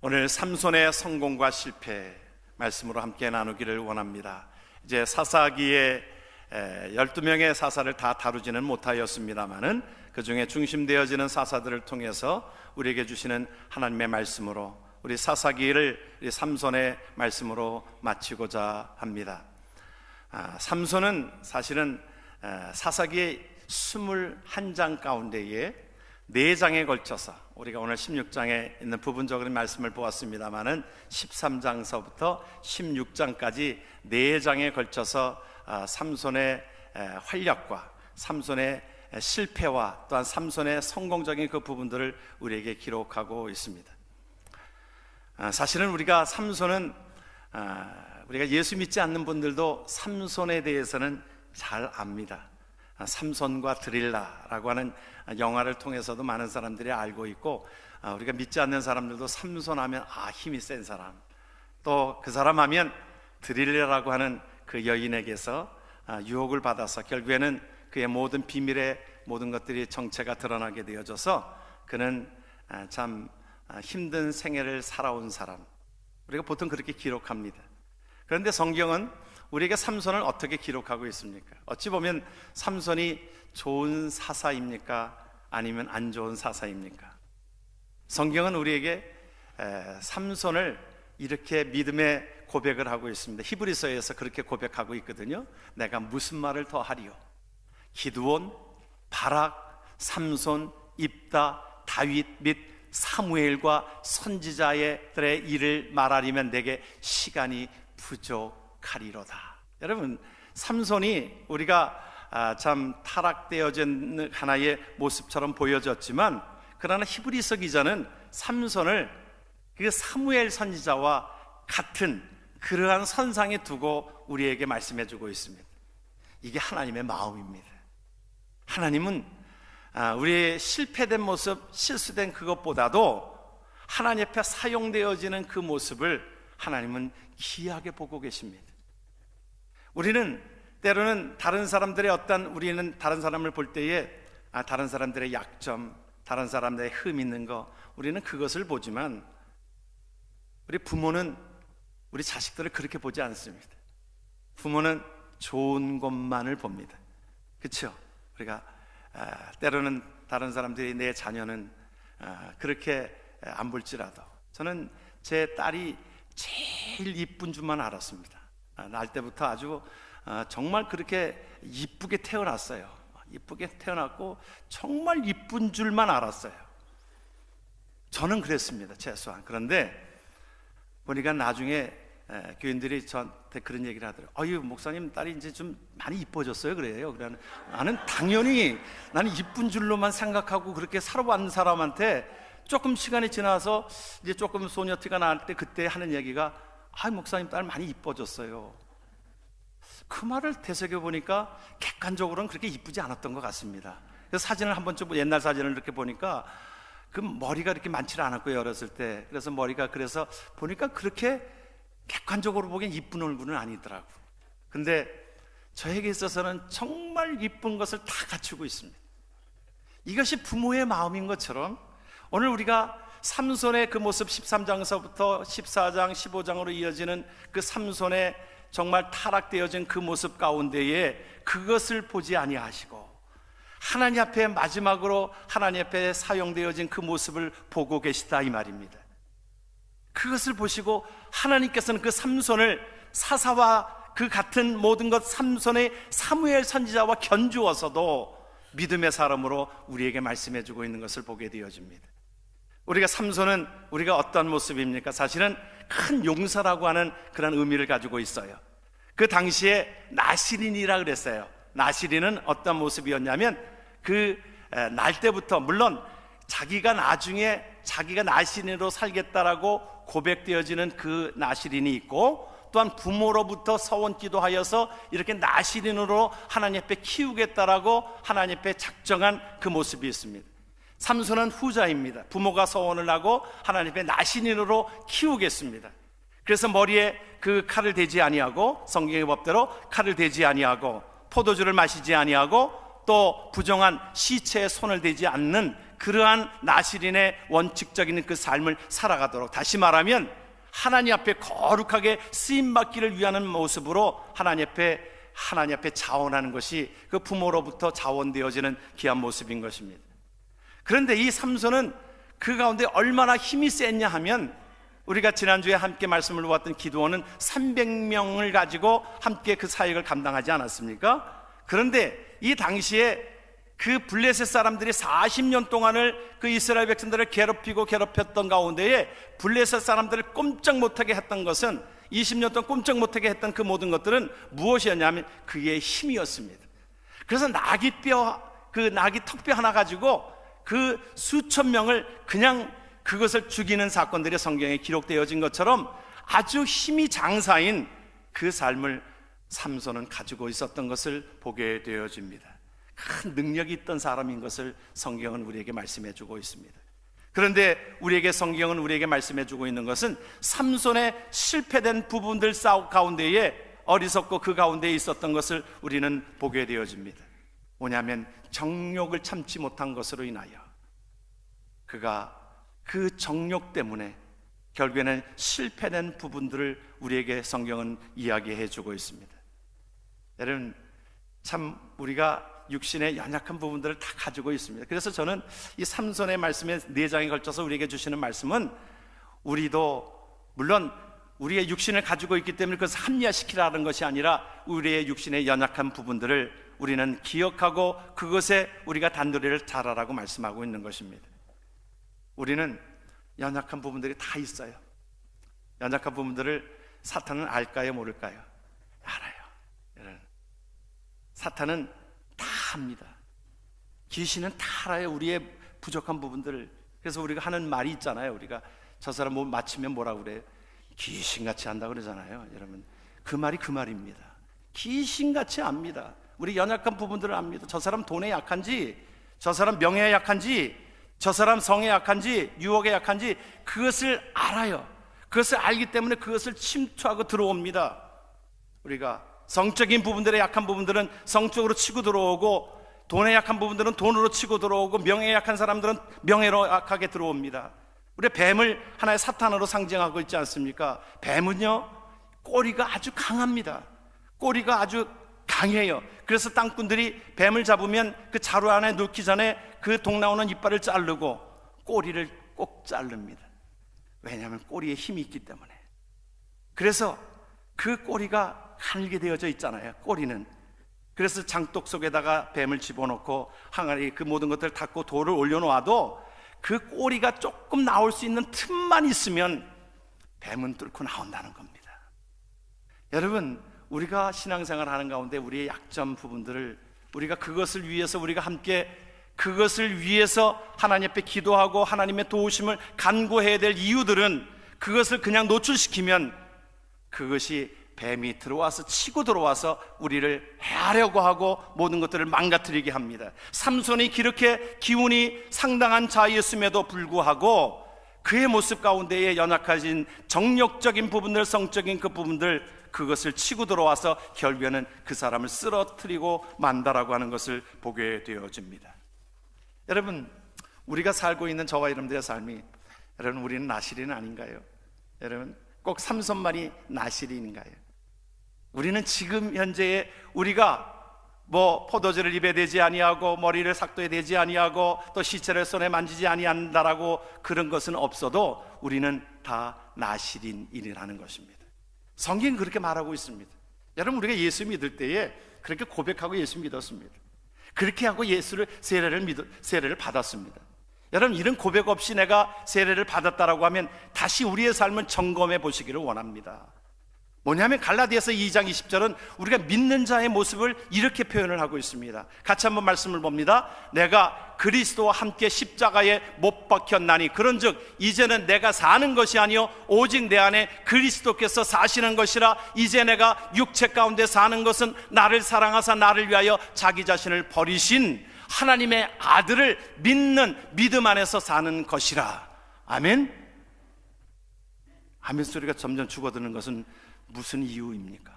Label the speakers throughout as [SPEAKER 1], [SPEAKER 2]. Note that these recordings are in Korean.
[SPEAKER 1] 오늘 삼손의 성공과 실패 말씀으로 함께 나누기를 원합니다. 이제 사사기에 12명의 사사를 다 다루지는 못하였습니다마는 그 중에 중심되어지는 사사들을 통해서 우리에게 주시는 하나님의 말씀으로 우리 사사기를 우리 삼손의 말씀으로 마치고자 합니다. 삼손은 사실은 사사기의 21장 가운데에 4장에 걸쳐서 우리가 오늘 16장에 있는 부분적인 말씀을 보았습니다마는 13장서부터 16장까지 4장에 걸쳐서 삼손의 활약과 삼손의 실패와 또한 삼손의 성공적인 그 부분들을 우리에게 기록하고 있습니다. 사실은 우리가 삼손은 우리가 예수 믿지 않는 분들도 삼손에 대해서는 잘 압니다. 삼손과 드릴라라고 하는 영화를 통해서도 많은 사람들이 알고 있고, 우리가 믿지 않는 사람들도 삼손 하면 힘이 센 사람, 또 그 사람 하면 드릴라라고 하는 그 여인에게서 유혹을 받아서 결국에는 그의 모든 비밀의 모든 것들이 정체가 드러나게 되어져서 그는 참 힘든 생애를 살아온 사람, 우리가 보통 그렇게 기록합니다. 그런데 성경은 우리에게 삼손을 어떻게 기록하고 있습니까? 어찌 보면 삼손이 좋은 사사입니까? 아니면 안 좋은 사사입니까? 성경은 우리에게 삼손을 이렇게 믿음의 고백을 하고 있습니다. 히브리서에서 그렇게 고백하고 있거든요. 내가 무슨 말을 더 하리요? 기드온, 바락, 삼손, 입다, 다윗 및 사무엘과 선지자들의 일을 말하려면 내게 시간이 부족하리로다. 여러분, 삼손이 우리가 참 타락되어진 하나의 모습처럼 보여졌지만, 그러나 히브리서 기자는 삼손을 그 사무엘 선지자와 같은 그러한 선상에 두고 우리에게 말씀해 주고 있습니다. 이게 하나님의 마음입니다. 하나님은 우리의 실패된 모습, 실수된 그것보다도 하나님 앞에 사용되어지는 그 모습을 하나님은 귀하게 보고 계십니다. 우리는 때로는 다른 사람들의 우리는 다른 사람을 볼 때에 다른 사람들의 약점, 다른 사람들의 흠 있는 거, 우리는 그것을 보지만 우리 부모는 우리 자식들을 그렇게 보지 않습니다. 부모는 좋은 것만을 봅니다. 그렇죠? 우리가 때로는 다른 사람들이 내 자녀는 그렇게 안 볼지라도 저는 제 딸이 제일 이쁜 줄만 알았습니다. 날 때부터 아주 정말 그렇게 이쁘게 태어났어요. 이쁘게 태어났고 정말 이쁜 줄만 알았어요. 저는 그랬습니다, 최소한. 그런데 보니까 나중에 교인들이 저한테 그런 얘기를 하더라고요. 어유 목사님 딸이 이제 좀 많이 이뻐졌어요, 그래요. 그래 나는 당연히 나는 이쁜 줄로만 생각하고 그렇게 살아왔는 사람한테 조금 시간이 지나서 이제 조금 소녀티가 나올 때 그때 하는 얘기가 목사님 딸 많이 이뻐졌어요. 그 말을 되새겨 보니까 객관적으로는 그렇게 이쁘지 않았던 것 같습니다. 그래서 사진을 한번 좀 옛날 사진을 이렇게 보니까 그 머리가 이렇게 많지 않았고요, 어렸을 때. 그래서 머리가 그래서 보니까 그렇게 객관적으로 보기엔 이쁜 얼굴은 아니더라고. 근데 저에게 있어서는 정말 이쁜 것을 다 갖추고 있습니다. 이것이 부모의 마음인 것처럼 오늘 우리가 삼손의 그 모습 13장서부터 14장, 15장으로 이어지는 그 삼손의 정말 타락되어진 그 모습 가운데에 그것을 보지 아니하시고 하나님 앞에 마지막으로 하나님 앞에 사용되어진 그 모습을 보고 계시다, 이 말입니다. 그것을 보시고 하나님께서는 그 삼손을 사사와 그 같은 모든 것 삼손의 사무엘 선지자와 견주어서도 믿음의 사람으로 우리에게 말씀해 주고 있는 것을 보게 되어집니다. 우리가 삼손은 우리가 어떤 모습입니까? 사실은 큰 용사라고 하는 그런 의미를 가지고 있어요. 그 당시에 나시린이라 그랬어요. 나시린은 어떤 모습이었냐면 그 날 때부터, 물론 자기가 나중에 자기가 나시린으로 살겠다라고 고백되어지는 그 나시린이 있고, 또한 부모로부터 서원 기도하여서 이렇게 나시린으로 하나님 앞에 키우겠다라고 하나님 앞에 작정한 그 모습이 있습니다. 삼손은 후자입니다. 부모가 서원을 하고 하나님 앞에 나시린으로 키우겠습니다. 그래서 머리에 그 칼을 대지 아니하고, 성경의 법대로 칼을 대지 아니하고, 포도주를 마시지 아니하고, 또 부정한 시체에 손을 대지 않는 그러한 나실인의 원칙적인 그 삶을 살아가도록, 다시 말하면 하나님 앞에 거룩하게 쓰임받기를 위하는 모습으로 하나님 앞에 자원하는 것이 그 부모로부터 자원되어지는 귀한 모습인 것입니다. 그런데 이 삼손은 그 가운데 얼마나 힘이 셌냐 하면, 우리가 지난주에 함께 말씀을 보았던 기드온은 300명을 가지고 함께 그 사역을 감당하지 않았습니까? 그런데 이 당시에 그 블레셋 사람들이 40년 동안을 그 이스라엘 백성들을 괴롭혔던 가운데에 블레셋 사람들을 꼼짝 못하게 했던 것은, 20년 동안 꼼짝 못하게 했던 그 모든 것들은 무엇이었냐면 그의 힘이었습니다. 그래서 나귀 턱뼈 하나 가지고 그 수천 명을 그냥 그것을 죽이는 사건들이 성경에 기록되어진 것처럼 아주 힘이 장사인 그 삶을 삼손은 가지고 있었던 것을 보게 되어집니다. 큰 능력이 있던 사람인 것을 성경은 우리에게 말씀해 주고 있습니다. 그런데 성경은 우리에게 말씀해 주고 있는 것은 삼손의 실패된 부분들 가운데에 어리석고 그 가운데에 있었던 것을 우리는 보게 되어집니다. 뭐냐면 정욕을 참지 못한 것으로 인하여 그가 그 정욕 때문에 결국에는 실패된 부분들을 우리에게 성경은 이야기해 주고 있습니다. 여러분, 참 우리가 육신의 연약한 부분들을 다 가지고 있습니다. 그래서 저는 이 삼손의 말씀에 4장에 걸쳐서 우리에게 주시는 말씀은, 우리도 물론 우리의 육신을 가지고 있기 때문에 그것을 합리화시키라는 것이 아니라 우리의 육신의 연약한 부분들을 우리는 기억하고 그것에 우리가 단도리를 잘하라고 말씀하고 있는 것입니다. 우리는 연약한 부분들이 다 있어요. 연약한 부분들을 사탄은 알까요, 모를까요? 알아요. 사탄은 다 압니다. 귀신은 다 알아요, 우리의 부족한 부분들을. 그래서 우리가 하는 말이 있잖아요. 우리가 저 사람 뭐 맞히면 뭐라고 그래요? 귀신같이 한다 그러잖아요. 여러분, 그 말이 그 말입니다. 귀신같이 압니다. 우리 연약한 부분들을 압니다. 저 사람 돈에 약한지, 저 사람 명예에 약한지, 저 사람 성에 약한지, 유혹에 약한지 그것을 알아요. 그것을 알기 때문에 그것을 침투하고 들어옵니다. 우리가 성적인 부분들의 약한 부분들은 성적으로 치고 들어오고, 돈에 약한 부분들은 돈으로 치고 들어오고, 명예에 약한 사람들은 명예로 약하게 들어옵니다. 우리 뱀을 하나의 사탄으로 상징하고 있지 않습니까? 뱀은요, 꼬리가 아주 강합니다. 꼬리가 아주 강해요. 그래서 땅꾼들이 뱀을 잡으면 그 자루 안에 넣기 전에 그 독 나오는 이빨을 자르고 꼬리를 꼭 자릅니다. 왜냐하면 꼬리에 힘이 있기 때문에. 그래서 그 꼬리가 가늘게 되어져 있잖아요, 꼬리는. 그래서 장독 속에다가 뱀을 집어넣고 항아리 그 모든 것들을 닫고 돌을 올려놓아도 그 꼬리가 조금 나올 수 있는 틈만 있으면 뱀은 뚫고 나온다는 겁니다. 여러분, 우리가 신앙생활 하는 가운데 우리의 약점 부분들을 우리가 그것을 위해서 우리가 함께 그것을 위해서 하나님 앞에 기도하고 하나님의 도우심을 간구해야 될 이유들은, 그것을 그냥 노출시키면 그것이 뱀이 들어와서 치고 들어와서 우리를 해하려고 하고 모든 것들을 망가뜨리게 합니다. 삼손이 그렇게 기운이 상당한 자였음에도 불구하고 그의 모습 가운데에 연약해진 정력적인 부분들, 성적인 그 부분들, 그것을 치고 들어와서 결국에는 그 사람을 쓰러뜨리고 만다라고 하는 것을 보게 되어집니다. 여러분, 우리가 살고 있는 저와 여러분들의 삶이, 여러분, 우리는 나실인 아닌가요? 여러분, 꼭 삼손만이 나실인가요? 우리는 지금 현재에 우리가 뭐 포도주를 입에 대지 아니하고 머리를 삭도에 대지 아니하고 또 시체를 손에 만지지 아니한다라고 그런 것은 없어도 우리는 다 나실인이라는 것입니다. 성경은 그렇게 말하고 있습니다. 여러분, 우리가 예수 믿을 때에 그렇게 고백하고 예수 믿었습니다. 그렇게 하고 세례를 받았습니다. 여러분, 이런 고백 없이 내가 세례를 받았다라고 하면 다시 우리의 삶을 점검해 보시기를 원합니다. 뭐냐면 갈라디아서 2장 20절은 우리가 믿는 자의 모습을 이렇게 표현을 하고 있습니다. 같이 한번 말씀을 봅니다. 내가 그리스도와 함께 십자가에 못 박혔나니 그런즉 이제는 내가 사는 것이 아니요 오직 내 안에 그리스도께서 사시는 것이라. 이제 내가 육체 가운데 사는 것은 나를 사랑하사 나를 위하여 자기 자신을 버리신 하나님의 아들을 믿는 믿음 안에서 사는 것이라. 아멘. 아멘 소리가 점점 죽어드는 것은 무슨 이유입니까?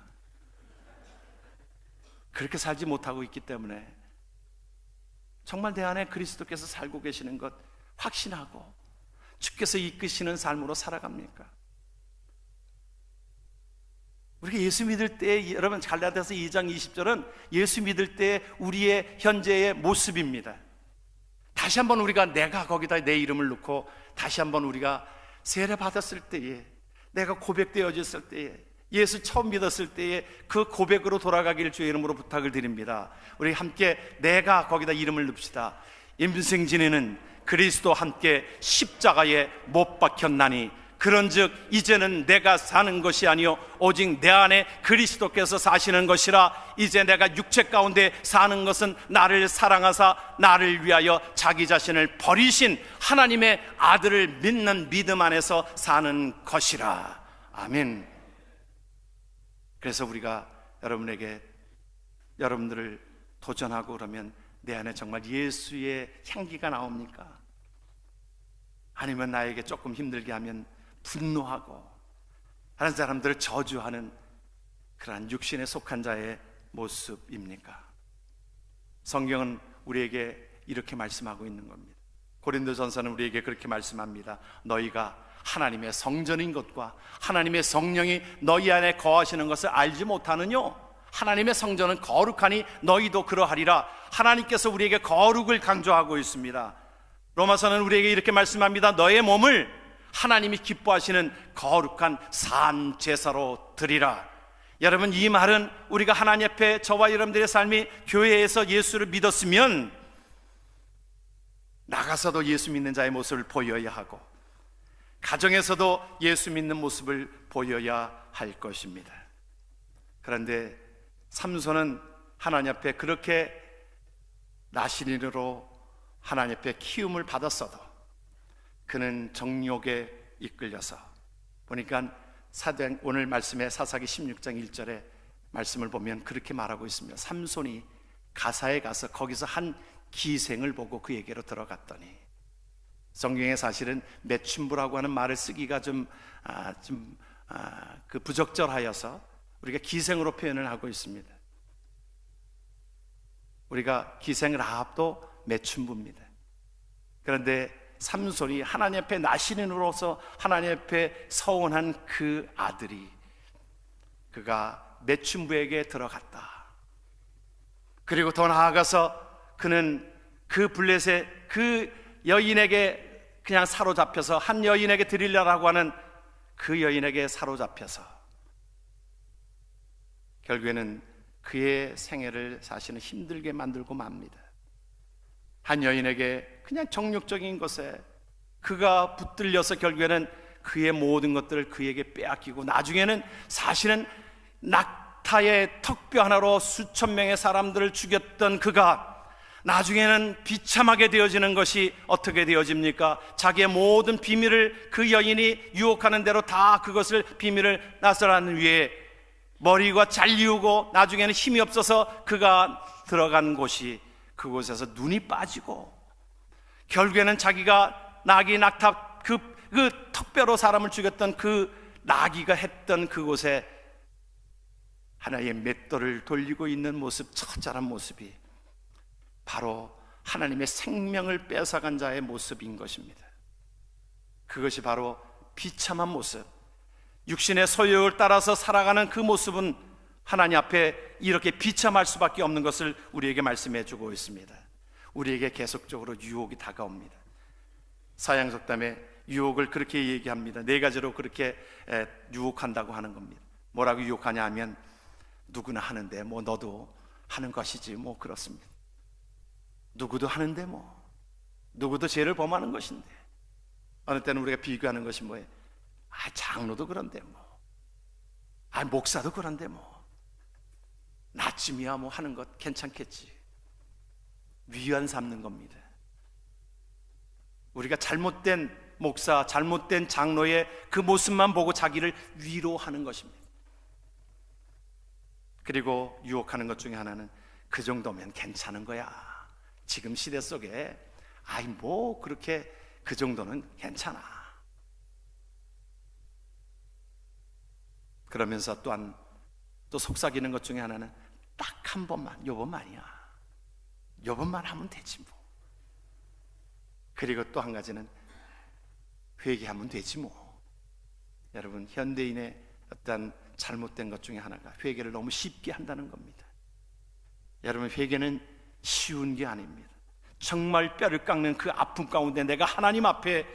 [SPEAKER 1] 그렇게 살지 못하고 있기 때문에. 정말 내 안에 그리스도께서 살고 계시는 것 확신하고 주께서 이끄시는 삶으로 살아갑니까? 우리가 예수 믿을 때, 여러분 갈라디아서 2장 20절은 예수 믿을 때 우리의 현재의 모습입니다. 다시 한번 우리가 내가 거기다 내 이름을 넣고 다시 한번 우리가 세례 받았을 때에, 내가 고백되어졌을 때에, 예수 처음 믿었을 때에 그 고백으로 돌아가기를 주의 이름으로 부탁을 드립니다. 우리 함께 내가 거기다 이름을 넣읍시다. 인생 지내는 그리스도와 함께 십자가에 못 박혔나니 그런즉 이제는 내가 사는 것이 아니요 오직 내 안에 그리스도께서 사시는 것이라. 이제 내가 육체 가운데 사는 것은 나를 사랑하사 나를 위하여 자기 자신을 버리신 하나님의 아들을 믿는 믿음 안에서 사는 것이라. 아멘. 그래서 우리가 여러분들을 도전하고 그러면 내 안에 정말 예수의 향기가 나옵니까? 아니면 나에게 조금 힘들게 하면 분노하고 다른 사람들을 저주하는 그러한 육신에 속한 자의 모습입니까? 성경은 우리에게 이렇게 말씀하고 있는 겁니다. 고린도전서는 우리에게 그렇게 말씀합니다. 너희가 하나님의 성전인 것과 하나님의 성령이 너희 안에 거하시는 것을 알지 못하느뇨? 하나님의 성전은 거룩하니 너희도 그러하리라. 하나님께서 우리에게 거룩을 강조하고 있습니다. 로마서는 우리에게 이렇게 말씀합니다. 너의 몸을 하나님이 기뻐하시는 거룩한 산 제사로 드리라. 여러분, 이 말은 우리가 하나님 앞에 저와 여러분들의 삶이 교회에서 예수를 믿었으면 나가서도 예수 믿는 자의 모습을 보여야 하고 가정에서도 예수 믿는 모습을 보여야 할 것입니다. 그런데 삼손은 하나님 앞에 그렇게 나신인으로 하나님 앞에 키움을 받았어도 그는 정욕에 이끌려서 보니까 오늘 말씀의 사사기 16장 1절에 말씀을 보면 그렇게 말하고 있습니다. 삼손이 가사에 가서 거기서 한 기생을 보고 그에게로 들어갔더니, 성경에 사실은 매춘부라고 하는 말을 쓰기가 그 부적절하여서 우리가 기생으로 표현을 하고 있습니다. 우리가 기생 라합도 매춘부입니다. 그런데 삼손이 하나님 앞에 나신인으로서 하나님 앞에 서원한 그 아들이, 그가 매춘부에게 들어갔다. 그리고 더 나아가서 그는 그 블레셋 그 여인에게 그냥 사로잡혀서, 한 여인에게 드리려고 하는 그 여인에게 사로잡혀서 결국에는 그의 생애를 사실은 힘들게 만들고 맙니다. 한 여인에게 그냥 정욕적인 것에 그가 붙들려서 결국에는 그의 모든 것들을 그에게 빼앗기고, 나중에는 사실은 낙타의 턱뼈 하나로 수천 명의 사람들을 죽였던 그가 나중에는 비참하게 되어지는 것이 어떻게 되어집니까? 자기의 모든 비밀을 그 여인이 유혹하는 대로 다 그것을 비밀을 나서라는 위에 머리가 잘리우고 나중에는 힘이 없어서 그가 들어간 곳이, 그곳에서 눈이 빠지고 결국에는 자기가 낙타 그 턱뼈로 사람을 죽였던 그 나귀가 했던 그곳에 하나의 맷돌을 돌리고 있는 모습, 처절한 모습이 바로 하나님의 생명을 뺏어간 자의 모습인 것입니다. 그것이 바로 비참한 모습, 육신의 소욕을 따라서 살아가는 그 모습은 하나님 앞에 이렇게 비참할 수밖에 없는 것을 우리에게 말씀해 주고 있습니다. 우리에게 계속적으로 유혹이 다가옵니다. 사양석담에 유혹을 그렇게 얘기합니다. 네 가지로 그렇게 유혹한다고 하는 겁니다. 뭐라고 유혹하냐 하면, 누구나 하는데 뭐 너도 하는 것이지 뭐 그렇습니다. 누구도 하는데 뭐 누구도 죄를 범하는 것인데. 어느 때는 우리가 비교하는 것이 뭐예요? 장로도 그런데 뭐, 목사도 그런데 뭐, 나쯤이야 뭐 하는 것 괜찮겠지. 위안 삼는 겁니다. 우리가 잘못된 목사, 잘못된 장로의 그 모습만 보고 자기를 위로하는 것입니다. 그리고 유혹하는 것 중에 하나는, 그 정도면 괜찮은 거야. 지금 시대 속에 뭐 그렇게 그 정도는 괜찮아. 그러면서 또한 또 속삭이는 것 중에 하나는, 딱 한 번만, 요번만이야. 요번만 하면 되지 뭐. 그리고 또 한 가지는 회개하면 되지 뭐. 여러분, 현대인의 어떤 잘못된 것 중에 하나가 회개를 너무 쉽게 한다는 겁니다. 여러분, 회개는 쉬운 게 아닙니다. 정말 뼈를 깎는 그 아픔 가운데 내가 하나님 앞에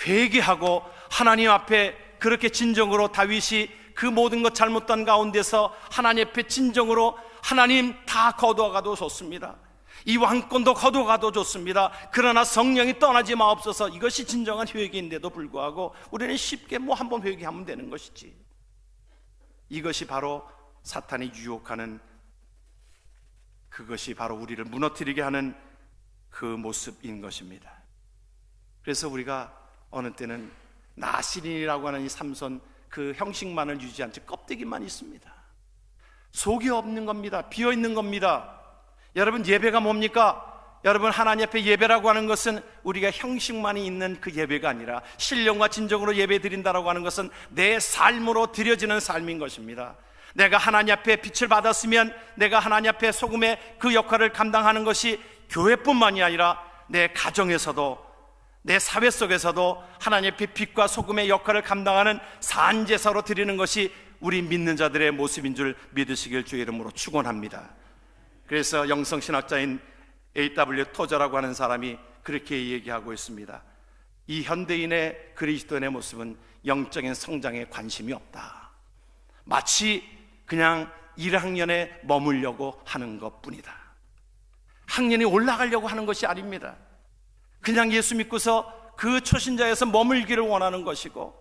[SPEAKER 1] 회개하고 하나님 앞에 그렇게 진정으로 다윗이 그 모든 것 잘못된 가운데서 하나님 앞에 진정으로 하나님 다 거두어가도 좋습니다. 이 왕권도 거두어가도 좋습니다. 그러나 성령이 떠나지 마옵소서. 이것이 진정한 회개인데도 불구하고 우리는 쉽게 뭐 한번 회개하면 되는 것이지. 이것이 바로 사탄이 유혹하는, 그것이 바로 우리를 무너뜨리게 하는 그 모습인 것입니다. 그래서 우리가 어느 때는 나시린이라고 하는 이 삼손, 그 형식만을 유지한 채 껍데기만 있습니다. 속이 없는 겁니다. 비어있는 겁니다. 여러분, 예배가 뭡니까? 여러분, 하나님 앞에 예배라고 하는 것은 우리가 형식만이 있는 그 예배가 아니라 신령과 진정으로 예배 드린다라고 하는 것은 내 삶으로 드려지는 삶인 것입니다. 내가 하나님 앞에 빛을 받았으면 내가 하나님 앞에 소금의 그 역할을 감당하는 것이 교회뿐만이 아니라 내 가정에서도, 내 사회 속에서도 하나님 앞에 빛과 소금의 역할을 감당하는 산제사로 드리는 것이 우리 믿는 자들의 모습인 줄 믿으시길 주의 이름으로 축원합니다. 그래서 영성신학자인 A.W. 토저라고 하는 사람이 그렇게 얘기하고 있습니다. 이 현대인의 그리스도인의 모습은 영적인 성장에 관심이 없다. 마치 그냥 1학년에 머물려고 하는 것뿐이다. 학년이 올라가려고 하는 것이 아닙니다. 그냥 예수 믿고서 그 초신자에서 머물기를 원하는 것이고,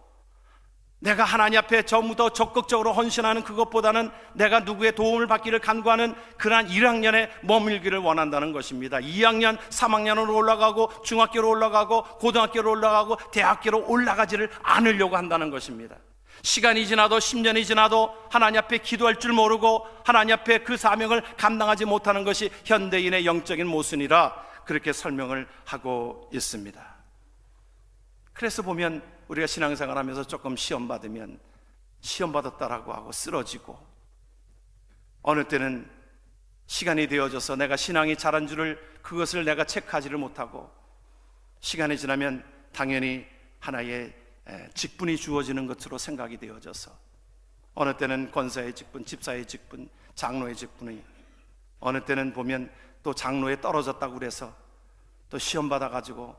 [SPEAKER 1] 내가 하나님 앞에 전부 더 적극적으로 헌신하는 그것보다는 내가 누구의 도움을 받기를 간구하는 그러한 1학년에 머물기를 원한다는 것입니다. 2학년, 3학년으로 올라가고 중학교로 올라가고 고등학교로 올라가고 대학교로 올라가지를 않으려고 한다는 것입니다. 시간이 지나도 10년이 지나도 하나님 앞에 기도할 줄 모르고 하나님 앞에 그 사명을 감당하지 못하는 것이 현대인의 영적인 모순이라 그렇게 설명을 하고 있습니다. 그래서 보면 우리가 신앙생활 하면서 조금 시험 받으면 시험 받았다라고 하고 쓰러지고, 어느 때는 시간이 되어져서 내가 신앙이 자란 줄을 그것을 내가 체크하지를 못하고, 시간이 지나면 당연히 하나의 직분이 주어지는 것으로 생각이 되어져서, 어느 때는 권사의 직분, 집사의 직분, 장로의 직분이, 어느 때는 보면 또 장로에 떨어졌다고 그래서 또 시험 받아가지고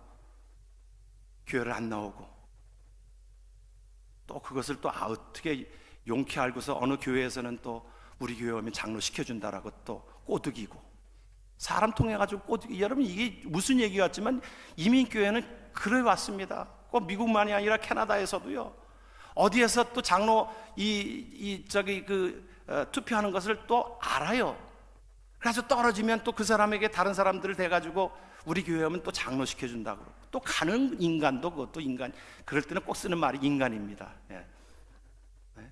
[SPEAKER 1] 교회를 안 나오고, 또 그것을 또 어떻게 용케 알고서 어느 교회에서는 또 우리 교회 오면 장로 시켜준다라고 또 꼬드기고, 사람 통해 가지고 꼬드기. 여러분, 이게 무슨 얘기 같지만 이민교회는 그래 왔습니다. 꼭 미국만이 아니라 캐나다에서도요, 어디에서 또 장로 투표하는 것을 또 알아요. 그래서 떨어지면 또 그 사람에게 다른 사람들을 대가지고 우리 교회 오면 또 장로 시켜준다고 그러고, 또 가는 인간도 그것도 인간, 그럴 때는 꼭 쓰는 말이 인간입니다. 예. 예.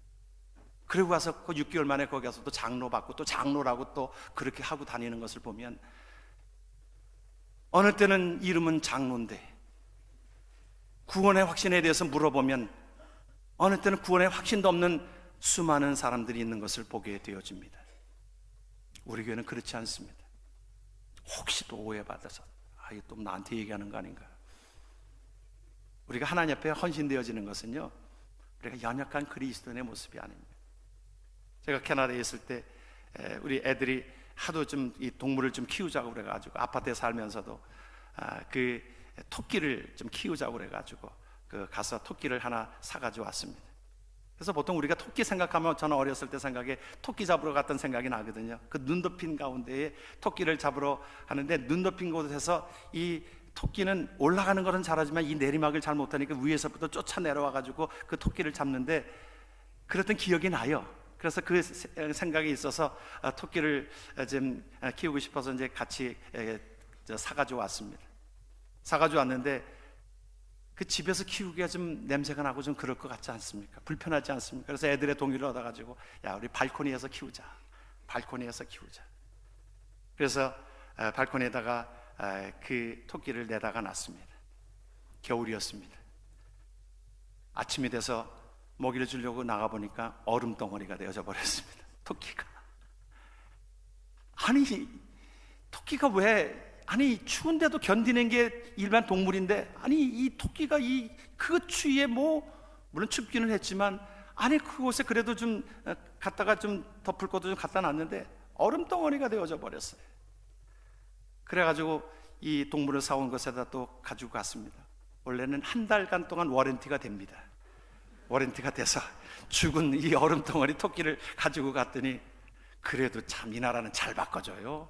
[SPEAKER 1] 그리고 가서 그 6개월 만에 거기 가서 또 장로 받고 또 장로라고 또 그렇게 하고 다니는 것을 보면, 어느 때는 이름은 장로인데 구원의 확신에 대해서 물어보면 어느 때는 구원의 확신도 없는 수많은 사람들이 있는 것을 보게 되어집니다. 우리 교회는 그렇지 않습니다. 혹시 또 오해받아서 이게 또 나한테 얘기하는 거 아닌가. 우리가 하나님 앞에 헌신되어지는 것은요, 우리가 연약한 그리스도인의 모습이 아닙니다. 제가 캐나다에 있을 때 우리 애들이 하도 좀 이 동물을 좀 키우자고 그래가지고, 아파트에 살면서도 그 토끼를 좀 키우자고 그래가지고 그 가서 토끼를 하나 사가지고 왔습니다. 그래서 보통 우리가 토끼 생각하면, 저는 어렸을 때 생각에 토끼 잡으러 갔던 생각이 나거든요. 그 눈 덮인 가운데에 토끼를 잡으러 하는데, 눈 덮인 곳에서 이 토끼는 올라가는 거는 잘하지만 이 내리막을 잘 못하니까 위에서부터 쫓아 내려와가지고 그 토끼를 잡는데, 그랬던 기억이 나요. 그래서 그 생각이 있어서 토끼를 좀 키우고 싶어서 이제 같이 사가지고 왔습니다. 사가지고 왔는데 그 집에서 키우기가 좀 냄새가 나고 좀 그럴 것 같지 않습니까? 불편하지 않습니까? 그래서 애들의 동의를 얻어가지고, 야, 우리 발코니에서 키우자. 발코니에서 키우자. 그래서 발코니에다가 그 토끼를 내다가 놨습니다. 겨울이었습니다. 아침이 돼서 먹이를 주려고 나가보니까 얼음 덩어리가 되어져 버렸습니다. 토끼가. 아니, 토끼가 왜, 아니 추운데도 견디는 게 일반 동물인데, 아니 이 토끼가 그 추위에 물론 춥기는 했지만, 아니 그곳에 그래도 좀 갖다가 좀 덮을 것도 좀 갖다 놨는데 얼음 덩어리가 되어져 버렸어요. 그래가지고 이 동물을 사온 것에다 또 가지고 갔습니다. 원래는 한 달간 동안 워런티가 됩니다. 워런티가 돼서 죽은 이 얼음 덩어리 토끼를 가지고 갔더니, 그래도 참 이 나라는 잘 바꿔줘요.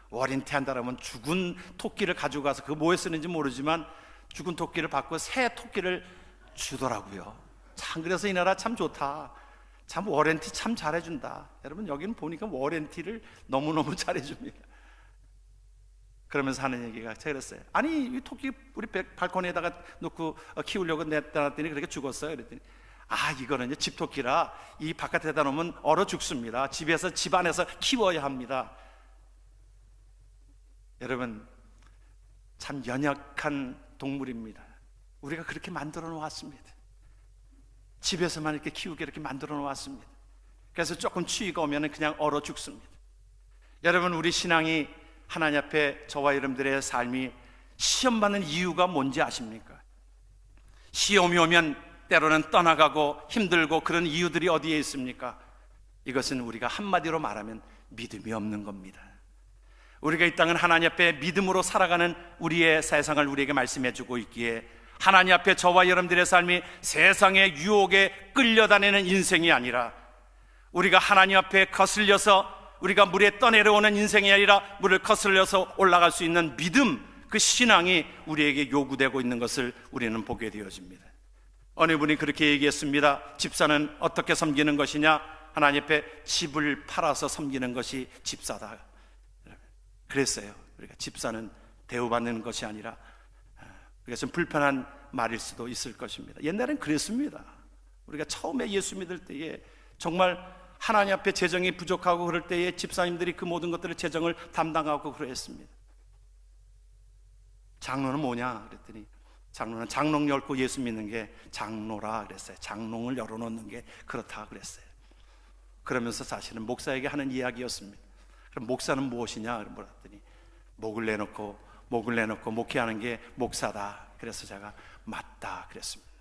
[SPEAKER 1] 워런티 한다라면 죽은 토끼를 가지고 가서 그거 뭐에 쓰는지 모르지만 죽은 토끼를 바꿔 새 토끼를 주더라고요. 참, 그래서 이 나라 참 좋다. 참 워런티 참 잘해준다. 여러분 여기는 보니까 워런티를 너무너무 잘해줍니다. 그러면서 하는 얘기가 제가 그랬어요. 아니 이 토끼 우리 발코니에다가 놓고 키우려고 냈다 놨더니 그렇게 죽었어요. 그랬더니, 이거는 집토끼라 이 바깥에다 놓으면 얼어 죽습니다. 집에서 집 안에서 키워야 합니다. 여러분 참 연약한 동물입니다. 우리가 그렇게 만들어 놓았습니다. 집에서만 이렇게 키우게 이렇게 만들어 놓았습니다. 그래서 조금 추위가 오면 그냥 얼어 죽습니다. 여러분 우리 신앙이 하나님 앞에 저와 여러분들의 삶이 시험받는 이유가 뭔지 아십니까? 시험이 오면 때로는 떠나가고 힘들고 그런 이유들이 어디에 있습니까? 이것은 우리가 한마디로 말하면 믿음이 없는 겁니다. 우리가 이 땅은 하나님 앞에 믿음으로 살아가는 우리의 세상을 우리에게 말씀해 주고 있기에, 하나님 앞에 저와 여러분들의 삶이 세상의 유혹에 끌려다니는 인생이 아니라, 우리가 하나님 앞에 거슬려서 우리가 물에 떠내려오는 인생이 아니라 물을 거슬려서 올라갈 수 있는 믿음, 그 신앙이 우리에게 요구되고 있는 것을 우리는 보게 되어집니다. 어느 분이 그렇게 얘기했습니다. 집사는 어떻게 섬기는 것이냐? 하나님 앞에 집을 팔아서 섬기는 것이 집사다. 그랬어요. 우리가 집사는 대우받는 것이 아니라, 그래서 좀 불편한 말일 수도 있을 것입니다. 옛날엔 그랬습니다. 우리가 처음에 예수 믿을 때에 정말 하나님 앞에 재정이 부족하고 그럴 때에 집사님들이 그 모든 것들을 재정을 담당하고 그랬습니다. 장로는 뭐냐 그랬더니, 장로는 장롱 열고 예수 믿는 게 장로라 그랬어요. 장롱을 열어놓는 게 그렇다 그랬어요. 그러면서 사실은 목사에게 하는 이야기였습니다. 그럼 목사는 무엇이냐 물었더니, 목을 내놓고 목회하는 게 목사다. 그래서 제가 맞다 그랬습니다.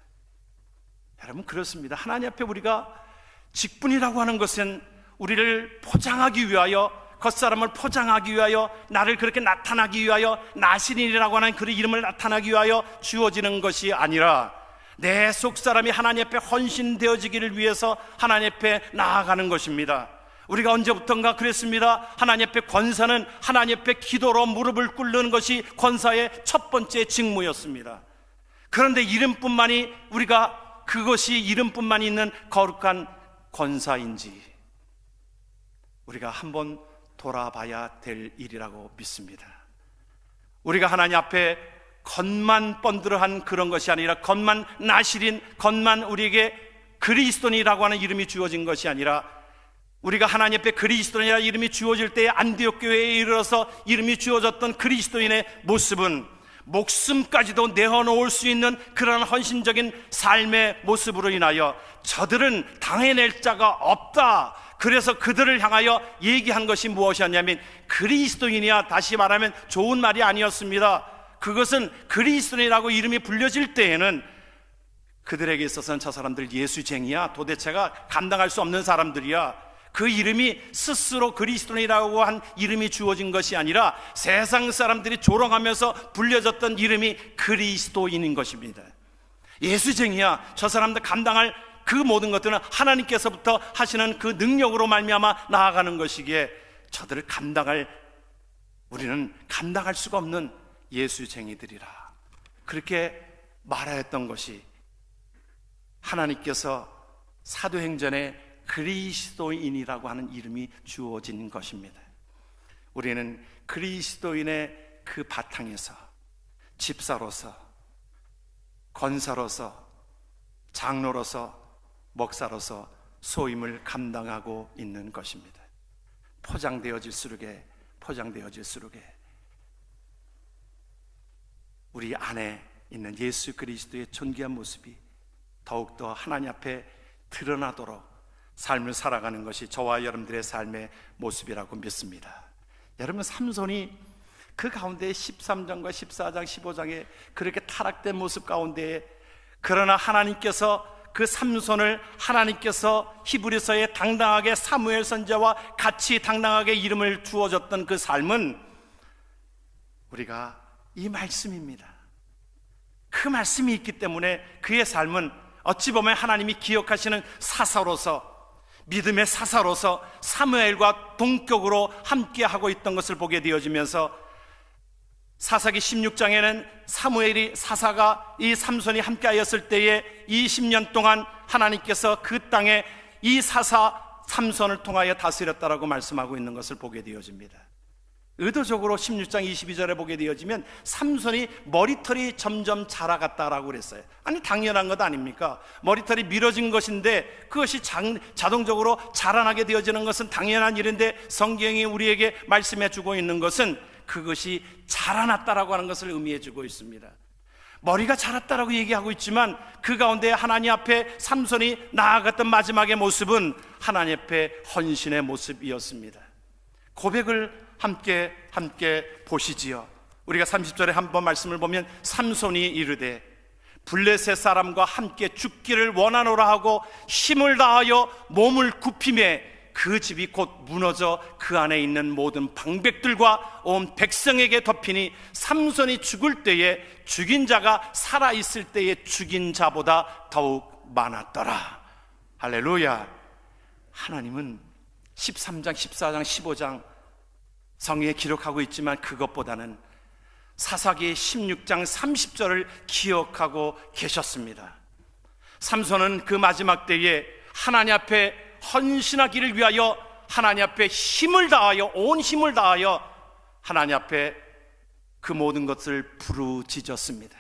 [SPEAKER 1] 여러분 그렇습니다. 하나님 앞에 우리가 직분이라고 하는 것은 우리를 포장하기 위하여, 겉사람을 포장하기 위하여, 나를 그렇게 나타나기 위하여, 나신인이라고 하는 그 이름을 나타나기 위하여 주어지는 것이 아니라, 내 속사람이 하나님 앞에 헌신되어지기를 위해서 하나님 앞에 나아가는 것입니다. 우리가 언제부턴가 그랬습니다. 하나님 앞에 권사는 하나님 앞에 기도로 무릎을 꿇는 것이 권사의 첫 번째 직무였습니다. 그런데 이름뿐만이, 우리가 그것이 이름뿐만 있는 거룩한 권사인지 우리가 한번 돌아봐야 될 일이라고 믿습니다. 우리가 하나님 앞에 겉만 번들어한 그런 것이 아니라, 겉만 나실인, 겉만 우리에게 그리스도인이라고 하는 이름이 주어진 것이 아니라, 우리가 하나님 앞에 그리스도인이라는 이름이 주어질 때에 안디옥 교회에 이르러서 이름이 주어졌던 그리스도인의 모습은 목숨까지도 내어놓을 수 있는 그런 헌신적인 삶의 모습으로 인하여 저들은 당해낼 자가 없다. 그래서 그들을 향하여 얘기한 것이 무엇이었냐면 그리스도인이야. 다시 말하면 좋은 말이 아니었습니다. 그것은 그리스도인이라고 이름이 불려질 때에는 그들에게 있어서는 저 사람들 예수쟁이야, 도대체가 감당할 수 없는 사람들이야, 그 이름이 스스로 그리스도인이라고 한 이름이 주어진 것이 아니라 세상 사람들이 조롱하면서 불려졌던 이름이 그리스도인인 것입니다. 예수쟁이야, 저 사람들 감당할 그 모든 것들은 하나님께서부터 하시는 그 능력으로 말미암아 나아가는 것이기에 저들을 우리는 감당할 수가 없는 예수쟁이들이라, 그렇게 말하였던 것이 하나님께서 사도행전에 그리스도인이라고 하는 이름이 주어진 것입니다. 우리는 그리스도인의 그 바탕에서 집사로서, 권사로서, 장로로서, 목사로서 소임을 감당하고 있는 것입니다. 포장되어질수록에 우리 안에 있는 예수 그리스도의 존귀한 모습이 더욱더 하나님 앞에 드러나도록 삶을 살아가는 것이 저와 여러분들의 삶의 모습이라고 믿습니다. 여러분, 삼손이 그 가운데 13장과 14장, 15장에 그렇게 타락된 모습 가운데, 그러나 하나님께서 그 삼손을 하나님께서 히브리서에 당당하게 사무엘 선지자와 같이 당당하게 이름을 주어줬던 그 삶은 우리가 이 말씀입니다. 그 말씀이 있기 때문에 그의 삶은 어찌 보면 하나님이 기억하시는 사사로서, 믿음의 사사로서 사무엘과 동격으로 함께하고 있던 것을 보게 되어지면서, 사사기 16장에는 사무엘이, 사사가 이 삼손이 함께하였을 때에 20년 동안 하나님께서 그 땅에 이 사사 삼손을 통하여 다스렸다라고 말씀하고 있는 것을 보게 되어집니다. 의도적으로 16장 22절에 보게 되어지면 삼손이 머리털이 점점 자라갔다라고 그랬어요. 아니, 당연한 것 아닙니까? 머리털이 밀어진 것인데 그것이 자동적으로 자라나게 되어지는 것은 당연한 일인데, 성경이 우리에게 말씀해 주고 있는 것은 그것이 자라났다라고 하는 것을 의미해 주고 있습니다. 머리가 자랐다라고 얘기하고 있지만 그 가운데 하나님 앞에 삼손이 나아갔던 마지막의 모습은 하나님 앞에 헌신의 모습이었습니다. 고백을 함께 보시지요. 우리가 30절에 한번 말씀을 보면, 삼손이 이르되 블레셋 사람과 함께 죽기를 원하노라 하고 힘을 다하여 몸을 굽히매 그 집이 곧 무너져 그 안에 있는 모든 방백들과 온 백성에게 덮이니, 삼손이 죽을 때에 죽인 자가 살아있을 때에 죽인 자보다 더욱 많았더라. 할렐루야. 하나님은 13장, 14장, 15장 성경에 기록하고 있지만 그것보다는 사사기 16장 30절을 기억하고 계셨습니다. 삼손은 그 마지막 때에 하나님 앞에 헌신하기를 위하여 하나님 앞에 힘을 다하여, 온 힘을 다하여 하나님 앞에 그 모든 것을 부르짖었습니다.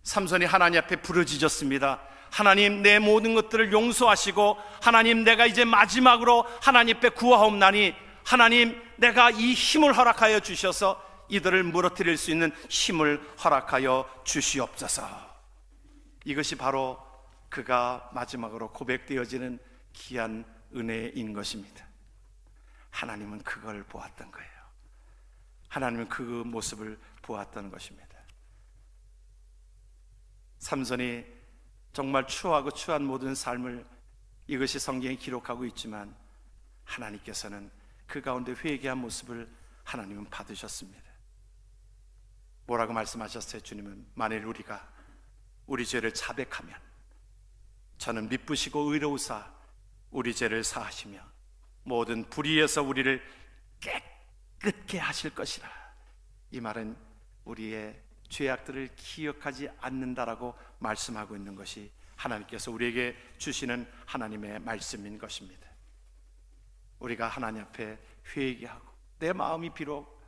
[SPEAKER 1] 삼손이 하나님 앞에 부르짖었습니다. 하나님, 내 모든 것들을 용서하시고, 하나님, 내가 이제 마지막으로 하나님 앞에 구하옵나니, 하나님, 내가 이 힘을 허락하여 주셔서 이들을 무너뜨릴 수 있는 힘을 허락하여 주시옵소서. 이것이 바로 그가 마지막으로 고백되어지는 귀한 은혜인 것입니다. 하나님은 그걸 보았던 거예요. 하나님은 그 모습을 보았던 것입니다. 삼손이 정말 추하고 추한 모든 삶을, 이것이 성경에 기록하고 있지만 하나님께서는 그 가운데 회개한 모습을 하나님은 받으셨습니다. 뭐라고 말씀하셨어요? 주님은 만일 우리가 우리 죄를 자백하면 저는 미쁘시고 의로우사 우리 죄를 사하시며 모든 불의에서 우리를 깨끗게 하실 것이라. 이 말은 우리의 죄악들을 기억하지 않는다라고 말씀하고 있는 것이 하나님께서 우리에게 주시는 하나님의 말씀인 것입니다. 우리가 하나님 앞에 회개하고, 내 마음이 비록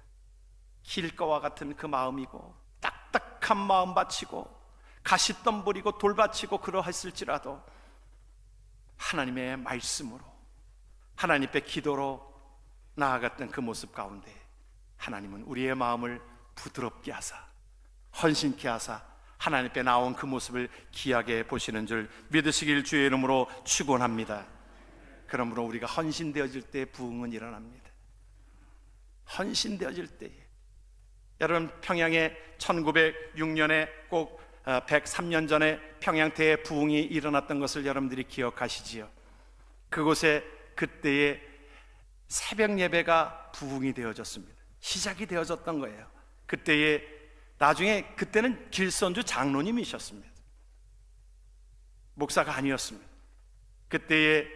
[SPEAKER 1] 길거와 같은 그 마음이고 딱딱한 마음 바치고 가시덤 부리고 돌 바치고 그러했을지라도 하나님의 말씀으로, 하나님 앞에 기도로 나아갔던 그 모습 가운데 하나님은 우리의 마음을 부드럽게 하사, 헌신케 하사 하나님 앞에 나온 그 모습을 귀하게 보시는 줄 믿으시길 주의 이름으로 축원합니다. 그러므로 우리가 헌신되어질 때 부흥은 일어납니다. 헌신되어질 때에, 여러분, 평양에 1906년에 꼭 103년 전에 평양 대부흥이 일어났던 것을 여러분들이 기억하시지요. 그곳에 그때의 새벽 예배가 부흥이 되어졌습니다. 시작이 되어졌던 거예요. 그때에, 나중에 그때는 길선주 장로님이셨습니다. 목사가 아니었습니다. 그때에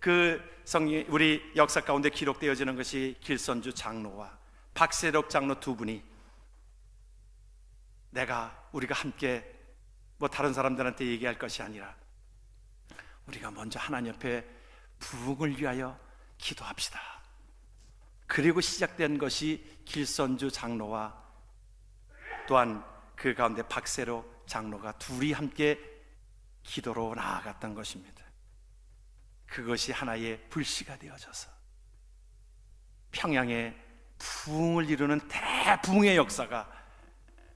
[SPEAKER 1] 그 성경, 우리 역사 가운데 기록되어지는 것이 길선주 장로와 박세록 장로 두 분이, 우리가 함께 뭐 다른 사람들한테 얘기할 것이 아니라 우리가 먼저 하나님 옆에 부흥을 위하여 기도합시다. 그리고 시작된 것이 길선주 장로와 또한 그 가운데 박세록 장로가 둘이 함께 기도로 나아갔던 것입니다. 그것이 하나의 불씨가 되어져서 평양에 부흥을 이루는 대부흥의 역사가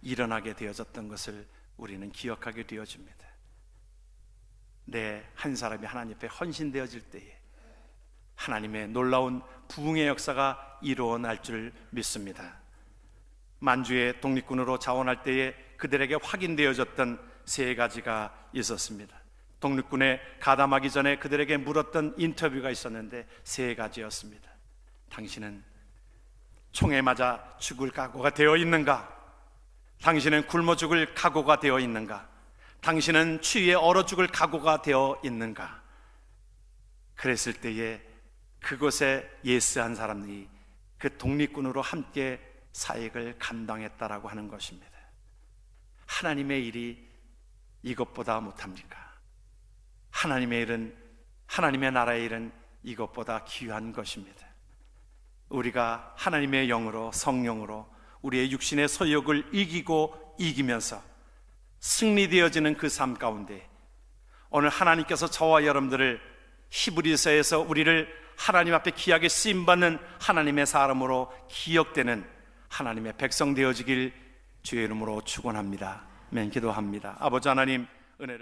[SPEAKER 1] 일어나게 되어졌던 것을 우리는 기억하게 되어집니다. 한 사람이 하나님 앞에 헌신되어질 때에 하나님의 놀라운 부흥의 역사가 일어날 줄 믿습니다. 만주의 독립군으로 자원할 때에 그들에게 확인되어졌던 세 가지가 있었습니다. 독립군에 가담하기 전에 그들에게 물었던 인터뷰가 있었는데 세 가지였습니다. 당신은 총에 맞아 죽을 각오가 되어 있는가? 당신은 굶어 죽을 각오가 되어 있는가? 당신은 추위에 얼어 죽을 각오가 되어 있는가? 그랬을 때에 그곳에 예스한 사람들이 그 독립군으로 함께 사역을 감당했다라고 하는 것입니다. 하나님의 일이 이것보다 못합니까? 하나님의 일은, 하나님의 나라의 일은 이것보다 귀한 것입니다. 우리가 하나님의 영으로, 성령으로 우리의 육신의 소욕을 이기고 이기면서 승리되어지는 그 삶 가운데 오늘 하나님께서 저와 여러분들을 히브리서에서 우리를 하나님 앞에 귀하게 쓰임받는 하나님의 사람으로 기억되는 하나님의 백성 되어지길 주의 이름으로 축원합니다. 아멘. 기도합니다. 아버지 하나님, 은혜를